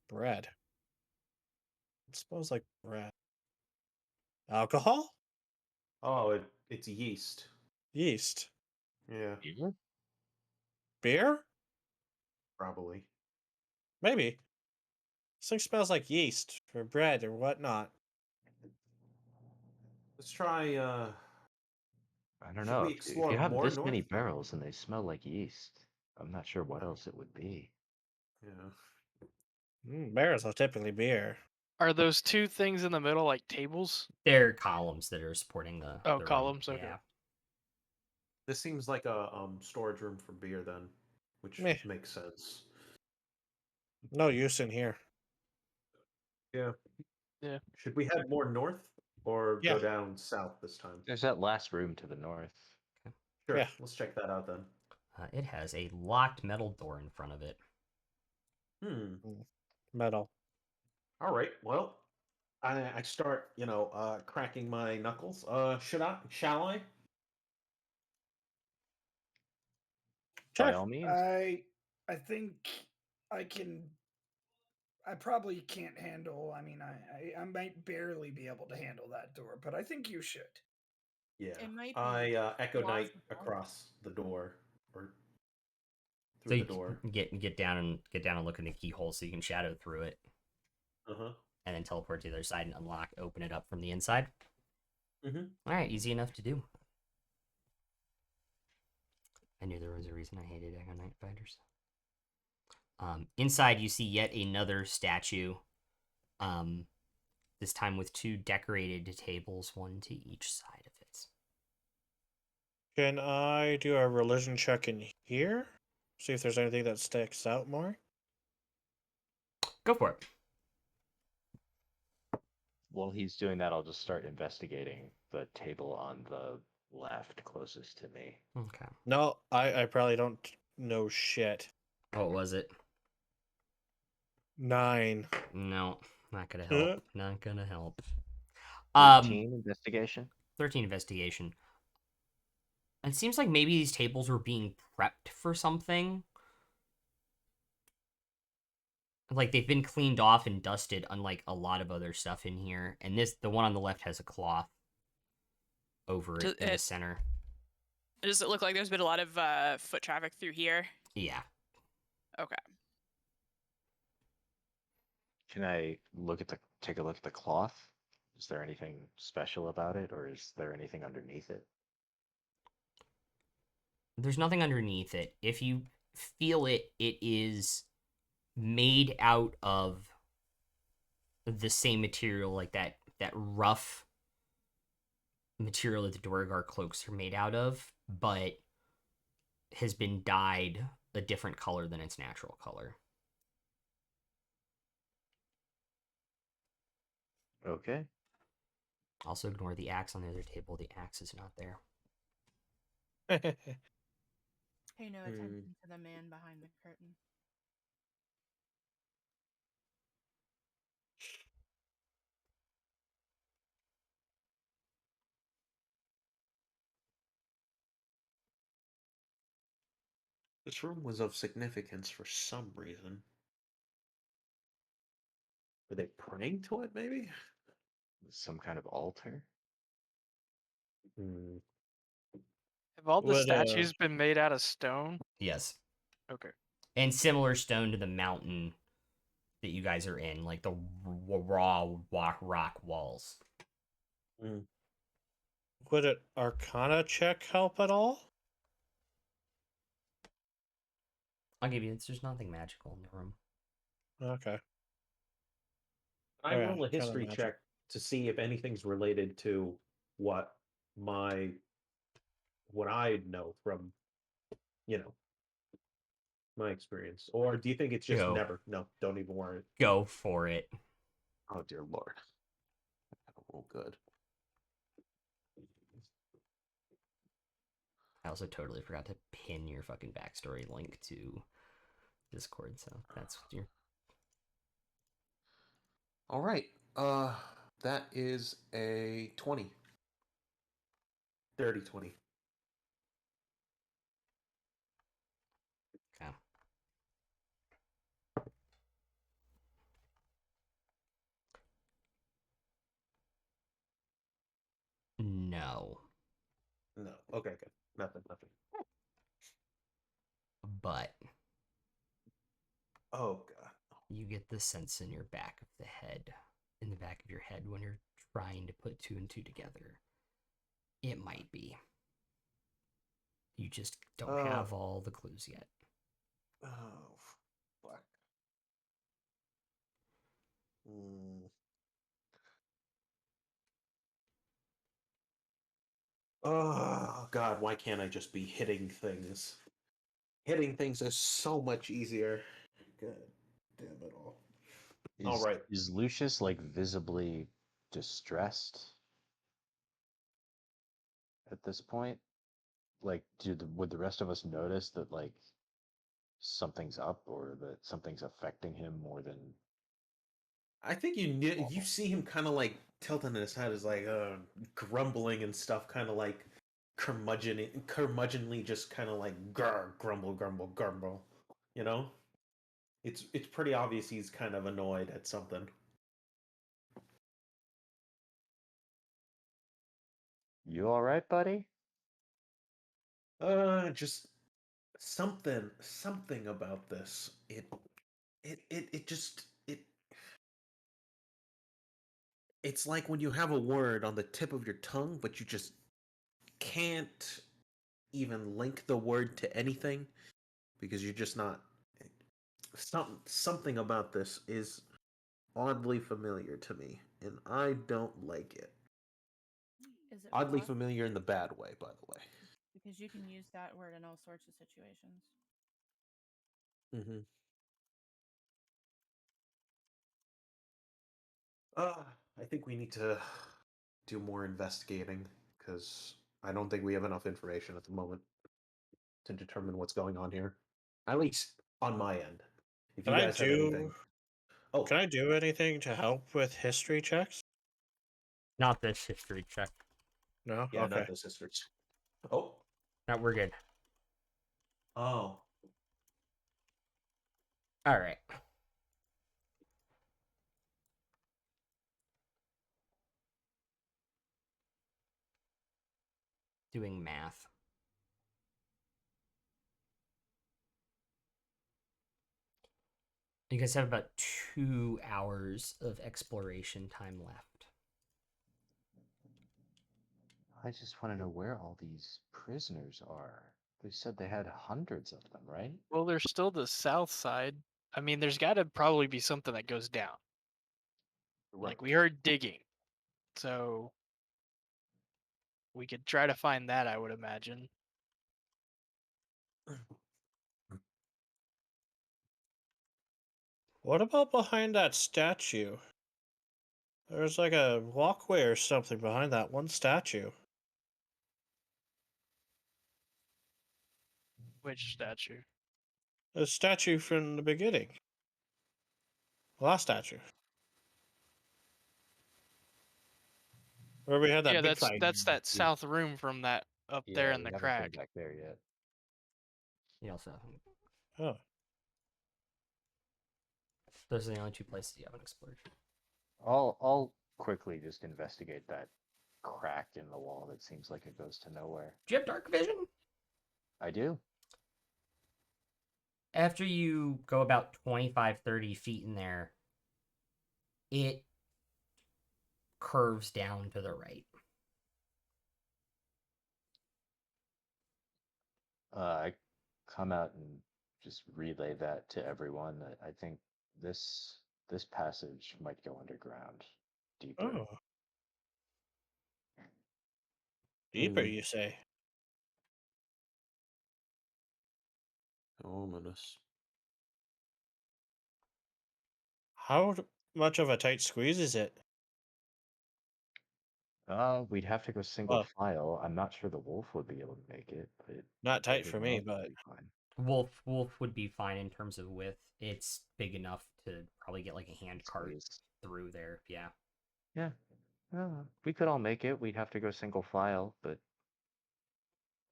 Bread. It smells like bread. Alcohol? Oh, it's yeast. Yeast. Yeah, Beer? probably. Maybe. This thing smells like yeast for bread or whatnot. Let's try. I don't Should know. we If explore you have more this north? many barrels and they smell like yeast, I'm not sure what else it would be. Yeah. Beers are typically beer. Are those two things in the middle like tables? They're columns that are supporting the Oh, the room. columns, okay. Yeah. This seems like a storage room for beer then, which Meh. makes sense. No use in here. Yeah. Yeah. Should we head more north or Yeah. go down south this time? There's that last room to the north. Sure. Yeah. Let's check that out then. It has a locked metal door in front of it. Metal. All right. Well, I start, cracking my knuckles. Shall I? By Sure. all means. I think I can. I probably can't handle. I mean, I might barely be able to handle that door, but I think you should. Yeah. It might be I Echo Knight claustrophobic. across the door or So through you the door. get down and look in the keyhole so you can shadow through it, Uh-huh. and then teleport to the other side and unlock, open it up from the inside. Mhm. All right, easy enough to do. I knew there was a reason I hated Echo Knight fighters. Inside, you see yet another statue. This time with two decorated tables, one to each side of it. Can I do a religion check in here? See if there's anything that sticks out more? Go for it. While he's doing that, I'll just start investigating the table on the left closest to me. Okay. No, I probably don't know shit. What was it? 9. No, not gonna help. Not gonna help. 13 investigation. 13 investigation. It seems like maybe these tables were being prepped for something. Like they've been cleaned off and dusted, unlike a lot of other stuff in here. And the one on the left has a cloth over it in the center. Does it look like there's been a lot of foot traffic through here? Yeah. Okay. Can I take a look at the cloth? Is there anything special about it, or is there anything underneath it? There's nothing underneath it. If you feel it, it is made out of the same material, like that rough material that the Duer-Duar cloaks are made out of, but has been dyed a different color than its natural color. Okay. Also ignore the axe on the other table. The axe is not there. Pay no attention to the man behind the curtain. This room was of significance for some reason. Were they praying to it, maybe? Some kind of altar? Hmm. Have all the Would, statues been made out of stone? Yes. Okay. And similar stone to the mountain that you guys are in, like the raw rock walls. Would an Arcana check help at all? I'll give you this. There's nothing magical in the room. Okay. I Oh, yeah, roll a kinda history magic. check to see if anything's related to what I know from, my experience. Or do you think it's just Go. never? No, don't even worry. Go for it. Oh dear lord. I don't roll good. I also totally forgot to pin your fucking backstory link to Discord, so that's your. All right. That is a 20. Dirty 20. Okay. No. No. Okay, good. Nothing. But Oh god. you get the sense in the back of your head when you're trying to put two and two together. It might be. You just don't have all the clues yet. Oh fuck. Oh god, why can't I just be hitting things? Hitting things is so much easier. God damn it all. All right. Is Lucius like visibly distressed at this point? Like, would the rest of us notice that like something's up, or that something's affecting him more than? I think you see him kind of like tilting his head, is like grumbling and stuff, kind of like curmudgeonly, just kind of like grumble. You know, it's pretty obvious he's kind of annoyed at something. You all right, buddy? Just something about this. It's like when you have a word on the tip of your tongue, but you just can't even link the word to anything because you're just not. Something about this is oddly familiar to me, and I don't like it. Is it Oddly rough? familiar in the bad way, by the way. Because you can use that word in all sorts of situations. Mm-hmm. I think we need to do more investigating because I don't think we have enough information at the moment to determine what's going on here. At least on my end. If Can you I guys have anything. do? Oh, Can I do anything to help with history checks? Not this history check. No. yeah, Okay. not the sisters. Oh. No, we're good. Oh. All right. Doing math. You guys have about 2 hours of exploration time left. I just want to know where all these prisoners are. They said they had hundreds of them, right? Well, there's still the south side. I mean, there's got to probably be something that goes down. Like we heard digging, so we could try to find that. I would imagine. What about behind that statue? There's like a walkway or something behind that one statue. Which statue? The statue from the beginning. Last statue. Where we had that Yeah, big that's fight. that south room from that up there Yeah, in we the haven't been crack. back there yet. You also, Oh. those are the only 2 places you haven't explored. I'll quickly just investigate that crack in the wall that seems like it goes to nowhere. Do you have dark vision? I do. After you go about 25, 30 feet in there, it curves down to the right. I come out and just relay that to everyone. That I think this passage might go underground deeper. Oh. Deeper, Hmm. you say? Ominous. Much of a tight squeeze is it? We'd have to go single Well, file. I'm not sure the wolf would be able to make it, but not tight for everyone me, else would but be fine. Wolf would be fine in terms of width. It's big enough to probably get like a hand cart Squeeze. through there. Yeah. Yeah. We could all make it. We'd have to go single file, but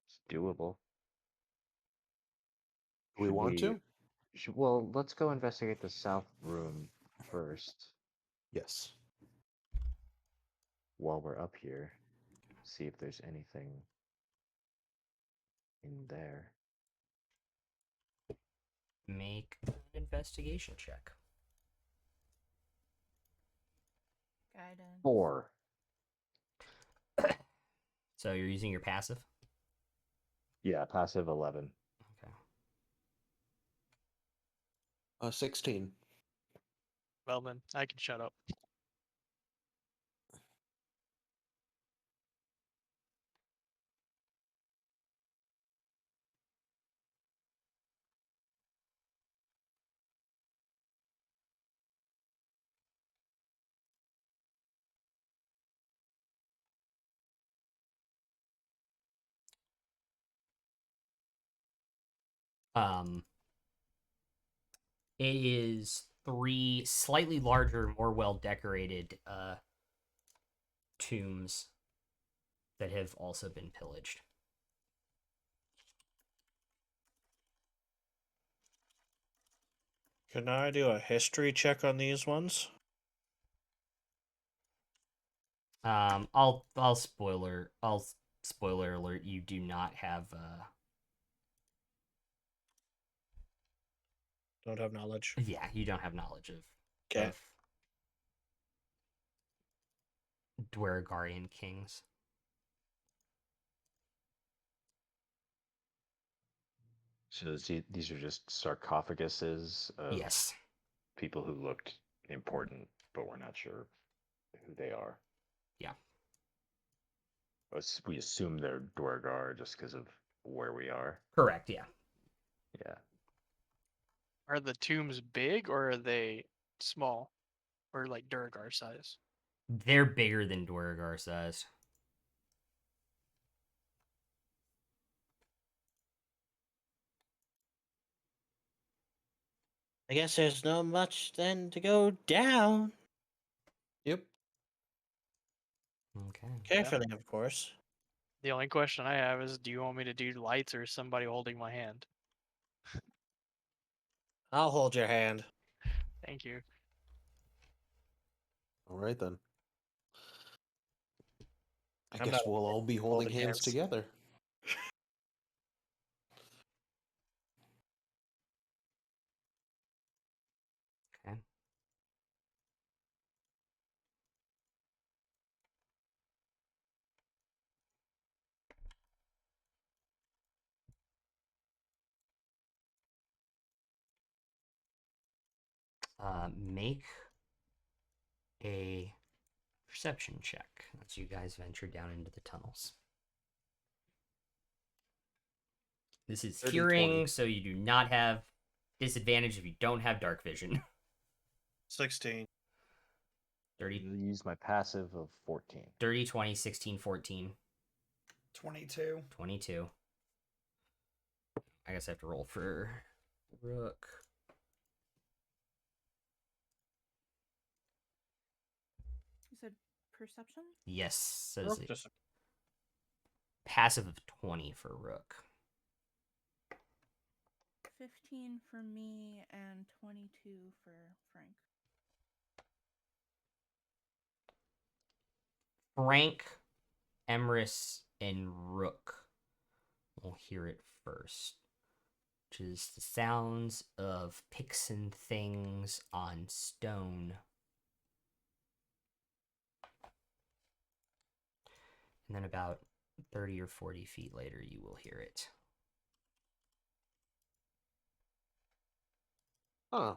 it's doable. Do we want to? Well, let's go investigate the south room first Yes. while we're up here. See if there's anything in there. Make an investigation check. Guidance. 4. So you're using your passive? Yeah, passive 11. Okay. 16. Well then, I can shut up. It is 3 slightly larger, more well decorated tombs that have also been pillaged. can I do a history check on these ones? I'll spoiler alert. You do not have Don't have knowledge. yeah, you don't have knowledge Okay. of Duer-Duarian kings. So these are just sarcophaguses of Yes. people who looked important, but we're not sure who they are. Yeah. We assume they're Duer-Duar just because of where we are. Correct, yeah. Yeah. Are the tombs big or are they small, or like Duergar size? They're bigger than Duer-Duar size. I guess there's not much then to go down. Yep. Okay. Carefully, of course. The only question I have is, do you want me to do lights or somebody holding my hand? I'll hold your hand. Thank you. All right then. I I'm guess not we'll all be holding holding hands hands. together. Okay. Make a perception check as you guys venture down into the tunnels. This is 30, hearing, 20. so you do not have disadvantage if you don't have dark vision. 16. 30, Use my passive of 14. 30, 20, 16, 14, 22. 22. I guess I have to roll for Rook. You said perception? Yes, says Rook it. just Passive of 20 for Rook. 15 for me and 22 for Frank. Frank, Emrys, and Rook will hear it first, which is the sounds of picks and things on stone. And then about 30 or 40 feet later, you will hear it. Huh.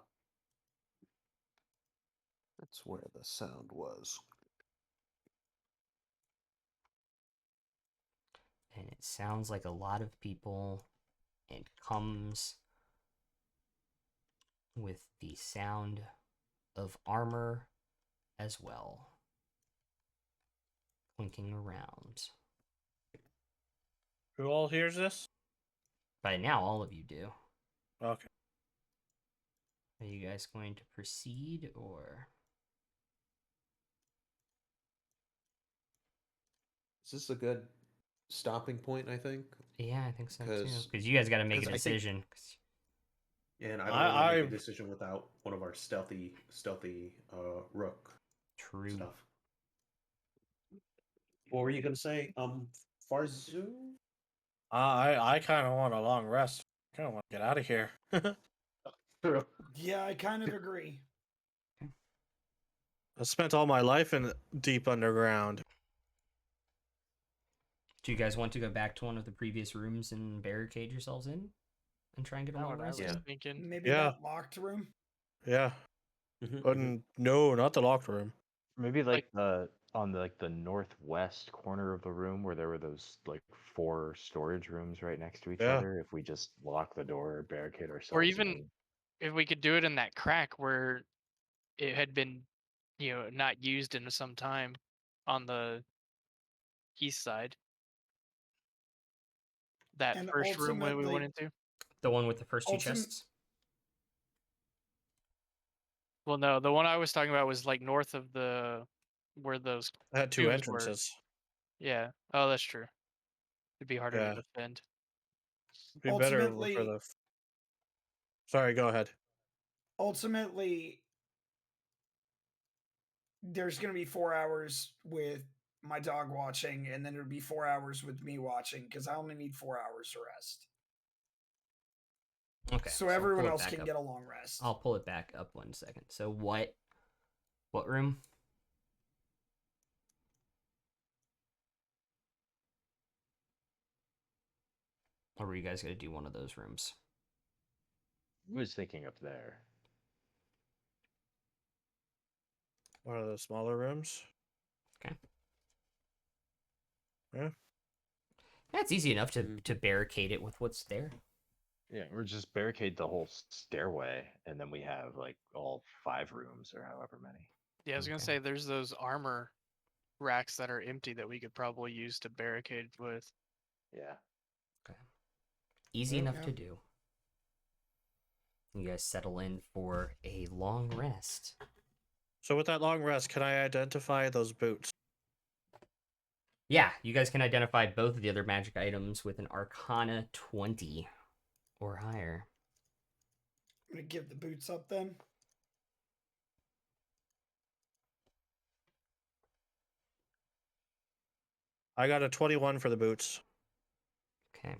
That's where the sound was. And it sounds like a lot of people, and comes with the sound of armor as well, clinking around. Who all hears this? By now, all of you do. Okay. Are you guys going to proceed, or? Is this a good stopping point, I think? Yeah, I think so too. 'Cause- Because you guys got to make a 'cause I think- decision. And I don't want to make a I decision without one of our stealthy rook True. stuff. What were you gonna say? Farzu? I kind of want a long rest. I kind of want to get out of here. True. Yeah, I kind of agree. I spent all my life in deep underground. Do you guys want to go back to one of the previous rooms and barricade yourselves in and try and get a Not long what I rest? was Yeah. thinking. Maybe Yeah. that locked room. Yeah. Mhm, But mhm. no, not the locked room. Maybe Like- the on the northwest corner of the room where there were those like 4 storage rooms right next to each Yeah. other. If we just lock the door, barricade ourselves, Or and even then- if we could do it in that crack where it had been, not used in some time on the east side. That And first room where we went ultimately- into? The one with the first two Ultim- chests? Well, no, the one I was talking about was like north of where those. I had 2 Tombs were- entrances. Yeah. Oh, that's true. It'd be harder Yeah. to defend. Be better for Ultimately- the. Sorry, go ahead. Ultimately, there's going to be 4 hours with my dog watching, and then it'll be 4 hours with me watching because I only need 4 hours to rest. Okay. So I'll everyone pull it else back can up. get a long rest. I'll pull it back up 1 second. So what room? Or were you guys going to do one of those rooms? I was thinking up there. One of the smaller rooms. That's easy enough to, Mhm. to barricade it with what's there. Yeah, or just barricade the whole stairway, and then we have like all 5 rooms or however many. Yeah, I was gonna Okay. say there's those armor racks that are empty that we could probably use to barricade with. Yeah. Easy enough Yeah. to do. You guys settle in for a long rest. So with that long rest, can I identify those boots? Yeah, you guys can identify both of the other magic items with an Arcana 20 or higher. I'm gonna give the boots up then. I got a 21 for the boots. Okay.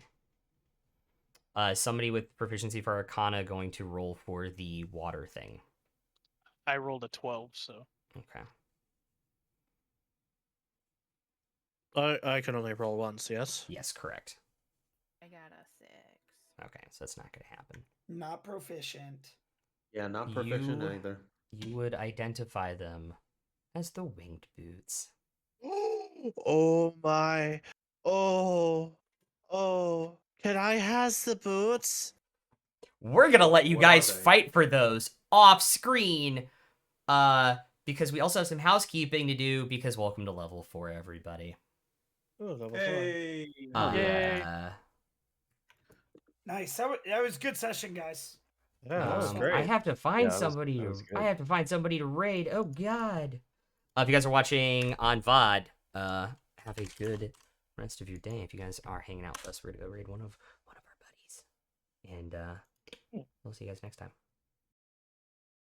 Somebody with proficiency for Arcana going to roll for the water thing. I rolled a 12, so Okay. I can only roll once, yes? Yes, correct. I got a 6. Okay, so that's not going to happen. Not proficient. Yeah, not proficient You- either. You would identify them as the winged boots. Oh my. Oh. Can I has the boots? We're gonna let you What are guys they? fight for those off screen, because we also have some housekeeping to do. Because welcome to level 4, everybody. Oh, level 4. Hey. Yay. Nice. That was a good session, guys. Yeah, that was I great. have to find that was somebody good. I have to find somebody to raid. Oh God. If you guys are watching on VOD, have a good rest of your day. If you guys are hanging out with us, we're gonna go raid one of our buddies, and we'll see you guys next time.